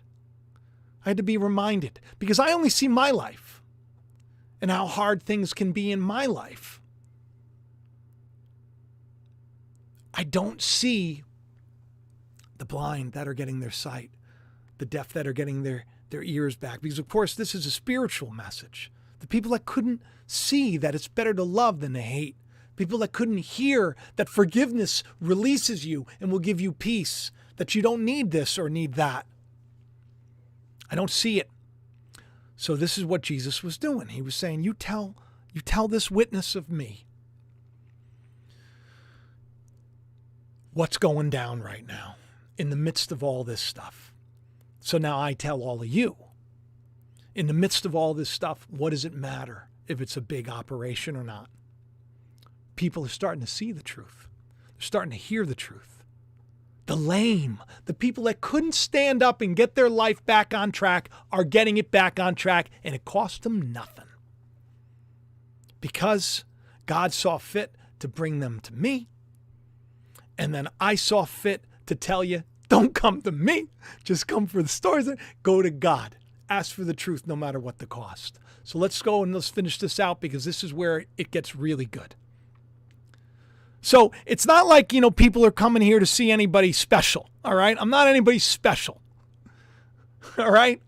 Because I only see my life and how hard things can be in my life. I don't see the blind that are getting their sight, the deaf that are getting their ears back. Because, of course, this is a spiritual message. The people that couldn't see that it's better to love than to hate. People that couldn't hear that forgiveness releases you and will give you peace, that you don't need this or need that. I don't see it. So this is what Jesus was doing. He was saying, you tell this witness of me what's going down right now in the midst of all this stuff. So now I tell all of you, in the midst of all this stuff, what does it matter if it's a big operation or not? People are starting to see the truth. They're starting to hear the truth. The lame, the people that couldn't stand up and get their life back on track are getting it back on track, and it cost them nothing. Because God saw fit to bring them to me, and then I saw fit to tell you, don't come to me, just come for the stories. Go to God. Ask for the truth no matter what the cost. So let's go and let's finish this out, because this is where it gets really good. So it's not like, people are coming here to see anybody special, all right? I'm not anybody special, all right?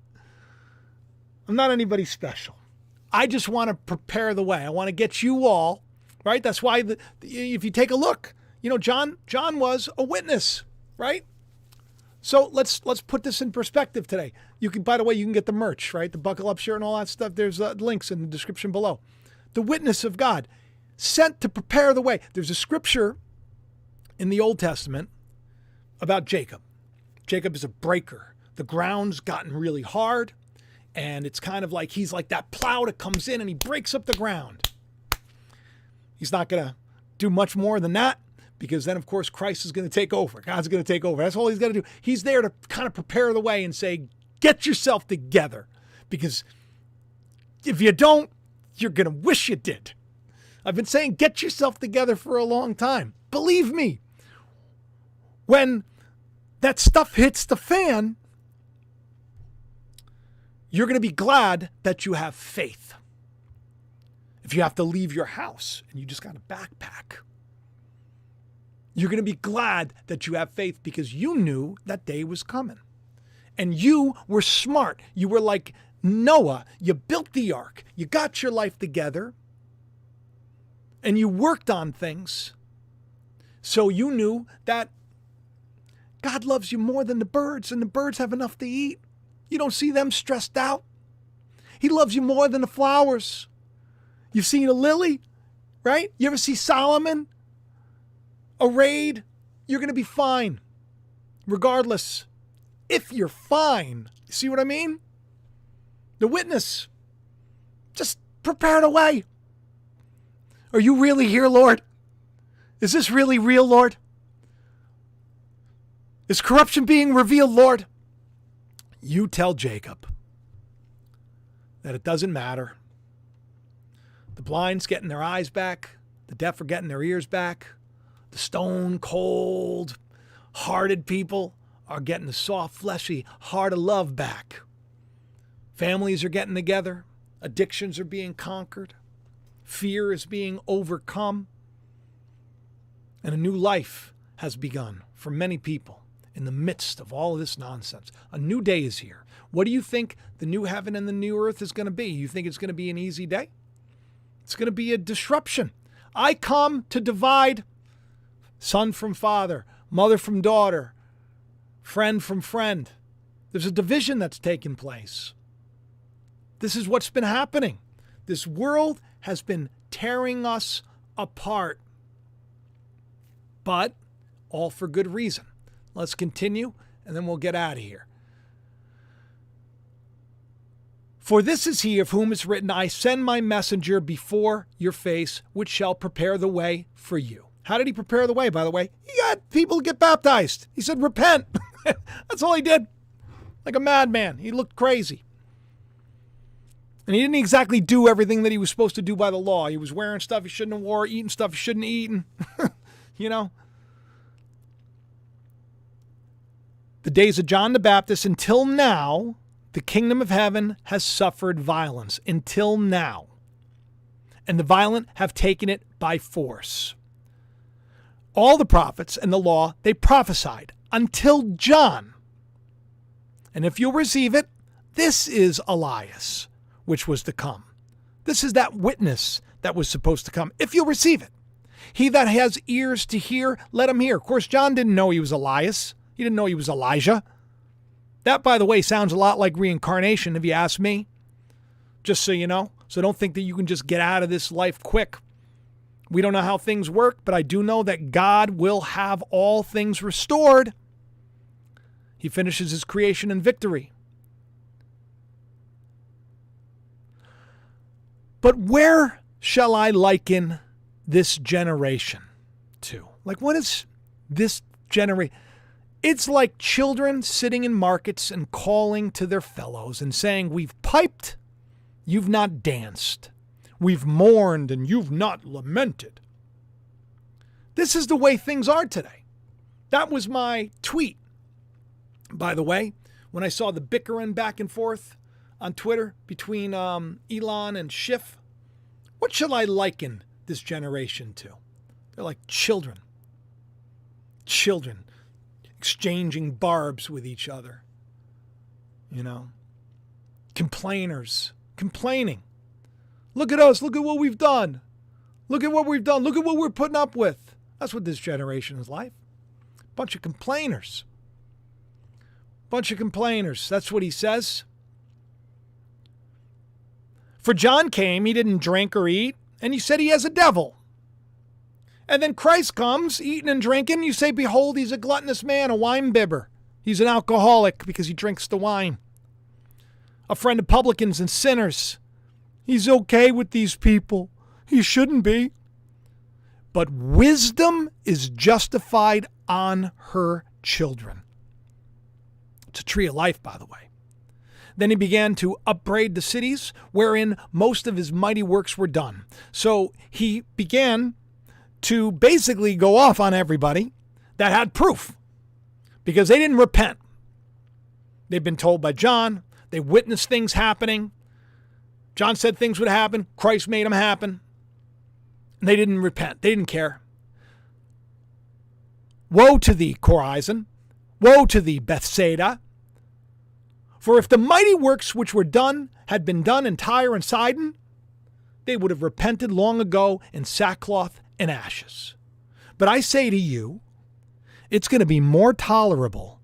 I'm not anybody special. I just want to prepare the way. I want to get you all, right? That's why if you take a look, John was a witness, right? So let's put this in perspective today. By the way, you can get the merch, right? The buckle up shirt and all that stuff. There's links in the description below. The witness of God, sent to prepare the way. There's a scripture in the Old Testament about Jacob. Jacob is a breaker. The ground's gotten really hard, and it's kind of like he's like that plow that comes in and he breaks up the ground. He's not going to do much more than that, because then, of course, Christ is going to take over. God's going to take over. That's all he's going to do. He's there to kind of prepare the way and say, get yourself together, because if you don't, you're going to wish you did. I've been saying get yourself together for a long time. Believe me, when that stuff hits the fan, you're going to be glad that you have faith. If you have to leave your house and you just got a backpack, you're going to be glad that you have faith, because you knew that day was coming. And you were smart. You were like Noah. You built the ark. You got your life together. And you worked on things, so you knew that God loves you more than the birds, and the birds have enough to eat. You don't see them stressed out. He loves you more than the flowers. You've seen a lily, right? You ever see Solomon arrayed? You're going to be fine, regardless. If you're fine, you see what I mean? The witness, just prepare the way. Are you really here, Lord? Is this really real, Lord? Is corruption being revealed, Lord? You tell Jacob that it doesn't matter. The blind's getting their eyes back. The deaf are getting their ears back. The stone cold hearted people are getting the soft, fleshy heart of love back. Families are getting together. Addictions are being conquered. Fear is being overcome. And a new life has begun for many people in the midst of all of this nonsense. A new day is here. What do you think the new heaven and the new earth is going to be? You think it's going to be an easy day? It's going to be a disruption. I come to divide son from father, mother from daughter, friend from friend. There's a division that's taken place. This is what's been happening. This world has been tearing us apart, but all for good reason. Let's continue, and then we'll get out of here. For this is he of whom is written, I send my messenger before your face, which shall prepare the way for you. How did he prepare the way, by the way? He got people to get baptized. He said, repent. That's all he did. Like a madman. He looked crazy. And he didn't exactly do everything that he was supposed to do by the law. He was wearing stuff he shouldn't have wore, eating stuff he shouldn't have eaten. You know? The days of John the Baptist until now, the kingdom of heaven has suffered violence until now. And the violent have taken it by force. All the prophets and the law, they prophesied until John. And if you'll receive it, this is Elias, which was to come. This is that witness that was supposed to come, if you'll receive it. He that has ears to hear, let him hear. Of course, John didn't know he was Elias. He didn't know he was Elijah. That, by the way, sounds a lot like reincarnation, if you ask me. Just so you know. So don't think that you can just get out of this life quick. We don't know how things work, but I do know that God will have all things restored. He finishes his creation in victory. But where shall I liken this generation to? Like, what is this generation? It's like children sitting in markets and calling to their fellows and saying, we've piped, you've not danced. We've mourned and you've not lamented. This is the way things are today. That was my tweet, by the way, when I saw the bickering back and forth on Twitter between Elon and Schiff. What shall I liken this generation to? They're like children. Children exchanging barbs with each other. You know? Complainers. Complaining. Look at us. Look at what we've done. Look at what we've done. Look at what we're putting up with. That's what this generation is like. Bunch of complainers. Bunch of complainers. That's what he says. For John came, he didn't drink or eat, and he said he has a devil. And then Christ comes, eating and drinking. You say, behold, he's a gluttonous man, a wine bibber. He's an alcoholic because he drinks the wine. A friend of publicans and sinners. He's okay with these people. He shouldn't be. But wisdom is justified on her children. It's a tree of life, by the way. Then he began to upbraid the cities wherein most of his mighty works were done. So he began to basically go off on everybody that had proof because they didn't repent. They've been told by John. They witnessed things happening. John said things would happen. Christ made them happen. And they didn't repent. They didn't care. Woe to thee, Chorazin. Woe to thee, Bethsaida. For if the mighty works which were done had been done in Tyre and Sidon, they would have repented long ago in sackcloth and ashes. But I say to you, it's going to be more tolerable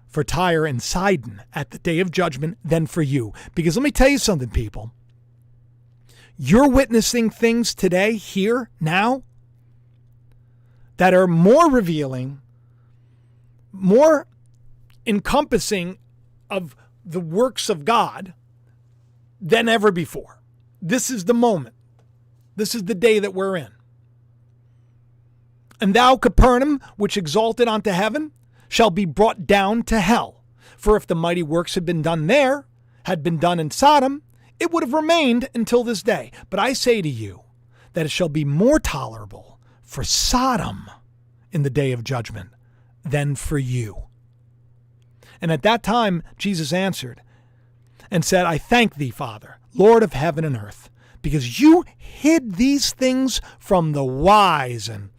for Tyre and Sidon at the day of judgment than for you. Because let me tell you something, people. You're witnessing things today, here, now, that are more revealing, more encompassing of the works of God than ever before. This is the moment. This is the day that we're in. And thou, Capernaum, which exalted unto heaven, shall be brought down to hell. For if the mighty works had been done there, had been done in Sodom, it would have remained until this day. But I say to you that it shall be more tolerable for Sodom in the day of judgment than for you. And at that time, Jesus answered and said, I thank thee, Father, Lord of heaven and earth, because you hid these things from the wise and,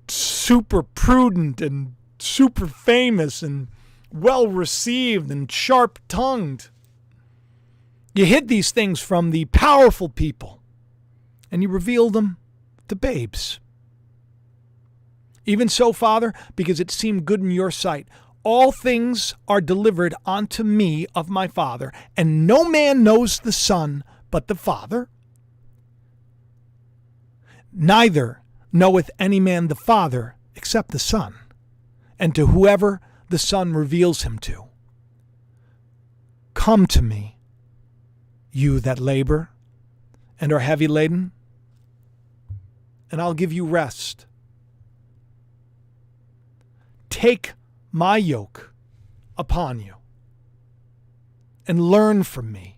super prudent and super famous and well received and sharp tongued. You hid these things from the powerful people, and you revealed them to babes. Even so, Father, because it seemed good in your sight, all things are delivered unto me of my Father, and no man knows the Son but the Father. Neither knoweth any man the Father except the Son, and to whoever the Son reveals him to. Come to me, you that labor and are heavy laden, and I'll give you rest. Take my yoke upon you and learn from me.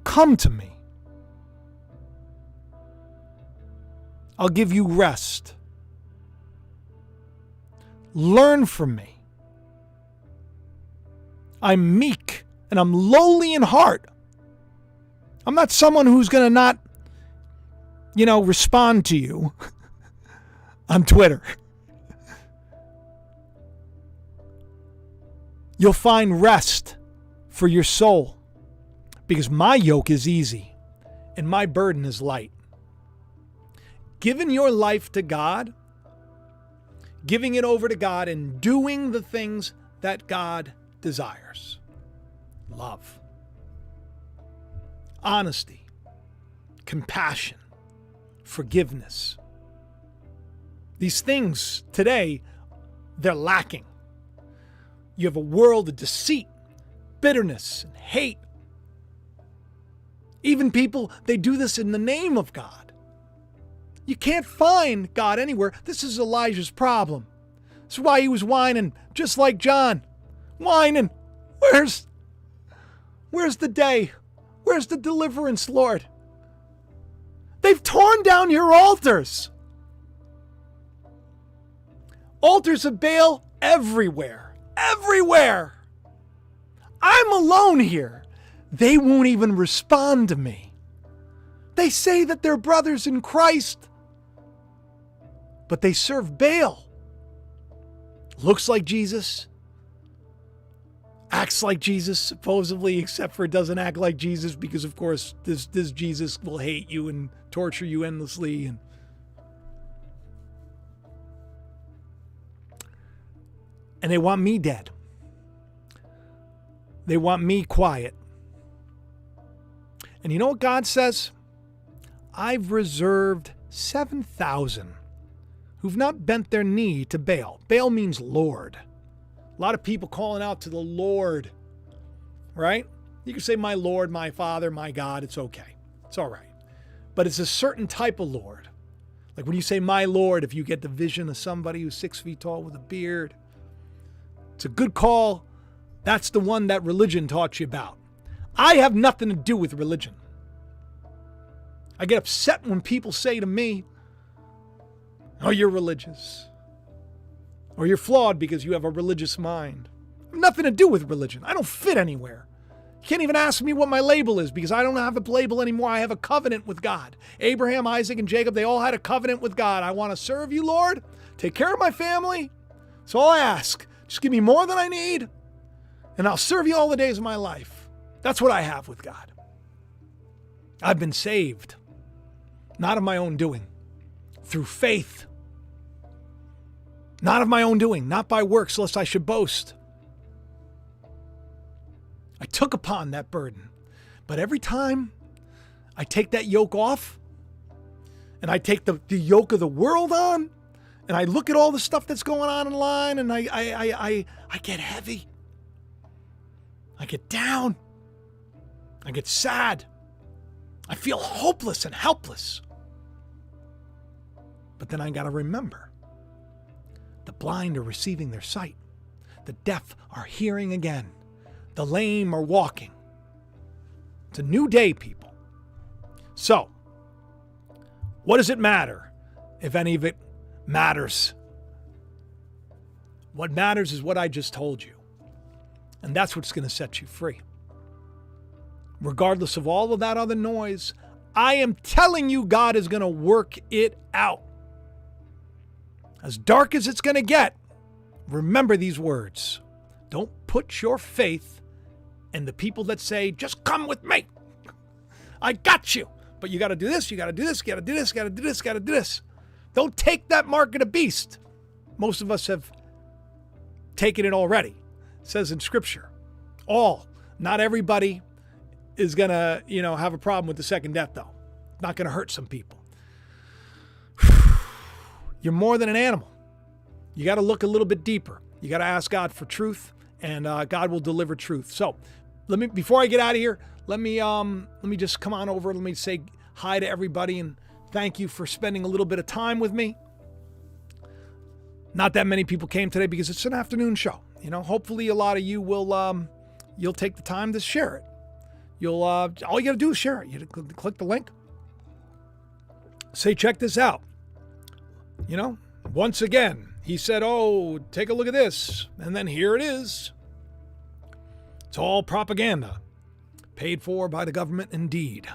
Come to me. I'll give you rest. Learn from me. I'm meek and I'm lowly in heart. I'm not someone who's going to not, respond to you on Twitter. You'll find rest for your soul because my yoke is easy and my burden is light. Giving your life to God, giving it over to God and doing the things that God desires. Love, honesty, compassion, forgiveness. These things today, they're lacking. You have a world of deceit, bitterness, and hate. Even people, they do this in the name of God. You can't find God anywhere. This is Elijah's problem. That's why he was whining, just like John. Whining. Where's the day? Where's the deliverance, Lord? They've torn down your altars. Altars of Baal everywhere. Everywhere. I'm alone here. They won't even respond to me. They say that they're brothers in Christ, but they serve Baal. Looks like Jesus, acts like Jesus, supposedly, except for it doesn't act like Jesus because, of course, this Jesus will hate you and torture you endlessly. And they want me dead. They want me quiet. And you know what God says? I've reserved 7,000 who've not bent their knee to Baal. Baal means Lord. A lot of people calling out to the Lord, right? You can say, my Lord, my Father, my God. It's okay. It's all right. But it's a certain type of Lord. Like when you say, my Lord, if you get the vision of somebody who's 6 feet tall with a beard, it's a good call. That's the one that religion taught you about. I have nothing to do with religion. I get upset when people say to me, oh, you're religious. Or you're flawed because you have a religious mind. I have nothing to do with religion. I don't fit anywhere. You can't even ask me what my label is because I don't have a label anymore. I have a covenant with God. Abraham, Isaac, and Jacob, they all had a covenant with God. I want to serve you, Lord. Take care of my family. That's all I ask. Just give me more than I need, and I'll serve you all the days of my life. That's what I have with God. I've been saved, not of my own doing, through faith. Not of my own doing, not by works, lest I should boast. I took upon that burden. But every time I take that yoke off, and I take the yoke of the world on, and I look at all the stuff that's going on in line, and I get heavy. I get down. I get sad. I feel hopeless and helpless. But then I got to remember, the blind are receiving their sight. The deaf are hearing again. The lame are walking. It's a new day, people. So, what does it matter if any of it matters? What matters is what I just told you. And that's what's going to set you free. Regardless of all of that other noise, I am telling you God is going to work it out. As dark as it's going to get, remember these words. Don't put your faith in the people that say, just come with me. I got you. But you got to do this, you got to do this, you got to do this, you got to do this, you got to do this. Don't take that mark of the beast. Most of us have taken it already. It says in Scripture, all. Not everybody is going to, have a problem with the second death, though. Not going to hurt some people. You're more than an animal. You got to look a little bit deeper. You got to ask God for truth, and God will deliver truth. So, before I get out of here, let me just come on over. Let me say hi to everybody and thank you for spending a little bit of time with me. Not that many people came today because it's an afternoon show. Hopefully a lot of you will you'll take the time to share it. You'll all you got to do is share it. You click the link. Say, check this out. Once again, he said, oh, take a look at this. And then here it is. It's all propaganda. Paid for by the government, indeed.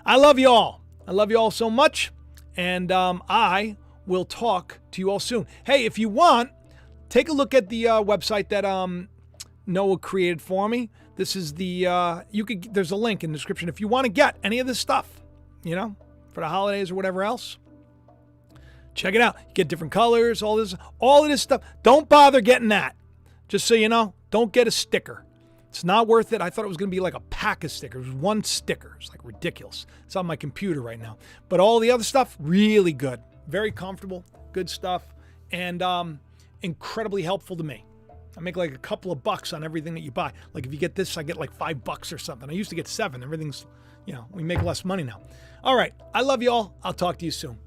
I love you all. I love you all so much. And I will talk to you all soon. Hey, if you want, take a look at the website that Noah created for me. This is there's a link in the description. If you want to get any of this stuff, for the holidays or whatever else, check it out. You get different colors, all of this stuff. Don't bother getting that. Just so you know, don't get a sticker. It's not worth it. I thought it was going to be like a pack of stickers. One sticker. It's like ridiculous. It's on my computer right now. But all the other stuff, really good. Very comfortable. Good stuff. And incredibly helpful to me. I make like a couple of bucks on everything that you buy. Like if you get this, I get like $5 or something. I used to get 7. Everything's, we make less money now. All right. I love you all. I'll talk to you soon.